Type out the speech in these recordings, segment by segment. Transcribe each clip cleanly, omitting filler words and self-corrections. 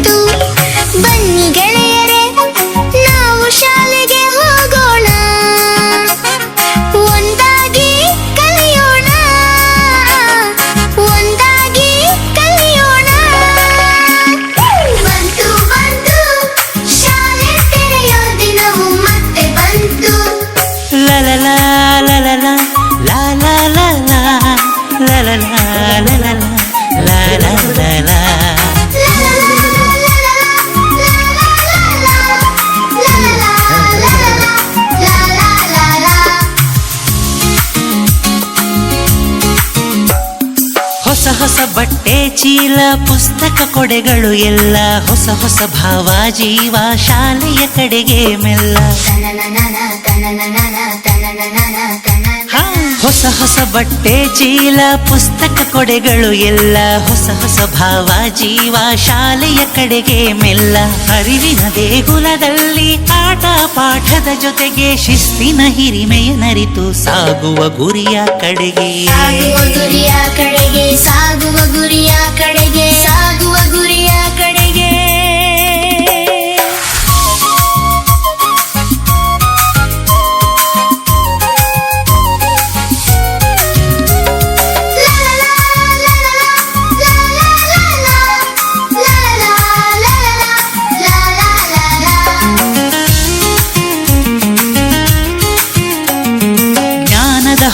ಬಂತು ಬನ್ನಿ ಗೆಳೆಯರೇ ನಾವು ಶಾಲೆಗೆ ಹೋಗೋಣ ಒಂದಾಗಿ ಕಲಿಯೋಣ ಒಂದಾಗಿ ಕಲಿಯೋಣ ಬಂತು ಬಂತು ಶಾಲೆ ತೆರೆಯೋ ದಿನವು ಮತ್ತೆ ಬಂತು ಲಲಲ ಲಲಲ ಲಾಲ ಲಲ ಲಲಲ ಲಲಲ ಲಾಲ ಲಲ ಹೊಸ ಹೊಸ ಬಟ್ಟೆ ಚೀಲ ಪುಸ್ತಕ ಕೊಡೆಗಳು ಎಲ್ಲ ಹೊಸ ಹೊಸ ಭಾವ ಜೀವ ಶಾಲೆಯ ಕಡೆಗೆ ಮೆಲ್ಲ ಹೊಸ ಹೊಸ ಬಟ್ಟೆ ಚೀಲ ಪುಸ್ತಕ ಕೊಡೆಗಳು ಎಲ್ಲ ಹೊಸ ಹೊಸ ಭಾವ ಜೀವ ಶಾಲೆಯ ಕಡೆಗೆ ಮೆಲ್ಲ ಅರಿವಿನ ದೇಗುಲದಲ್ಲಿ ಆಟ ಪಾಠದ ಜೊತೆಗೆ ಶಿಸ್ತಿನ ಹಿರಿಮೆಯ ನರಿತು ಸಾಗುವ ಗುರಿಯ ಕಡೆಗೆ ಗುರಿಯ ಕಡೆಗೆ ಸಾಗುವ ಗುರಿಯ ಕಡೆಗೆ ಸಾಗುವ ಗುರಿಯ ಕಡೆಗೆ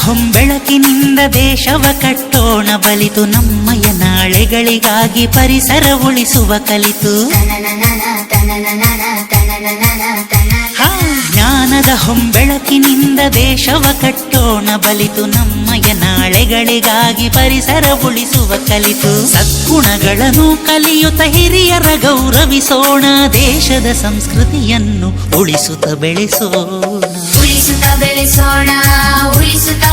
ಹೊಂಬೆಳಕಿನಿಂದ ದೇಶವ ಕಟ್ಟೋಣ ಬಲಿತು ನಮ್ಮಯ ನಾಳೆಗಳಿಗಾಗಿ ಪರಿಸರ ಉಳಿಸುವ ಕಲಿತು ಜ್ಞಾನದ ಹೊಂಬೆಳಕಿನಿಂದ ದೇಶವ ಕಟ್ಟೋಣ ಬಲಿತು ನಮ್ಮಯ ನಾಳೆಗಳಿಗಾಗಿ ಪರಿಸರ ಉಳಿಸುವ ಕಲಿತು ಸದ್ಗುಣಗಳನ್ನು ಕಲಿಯುತ್ತ ಹಿರಿಯರ ಗೌರವಿಸೋಣ ದೇಶದ ಸಂಸ್ಕೃತಿಯನ್ನು ಉಳಿಸುತ್ತ ಬೆಳೆಸೋಣ ಉಳಿಸುತ್ತ ಬೆಳೆಸೋಣ ಉಳಿಸುತ್ತ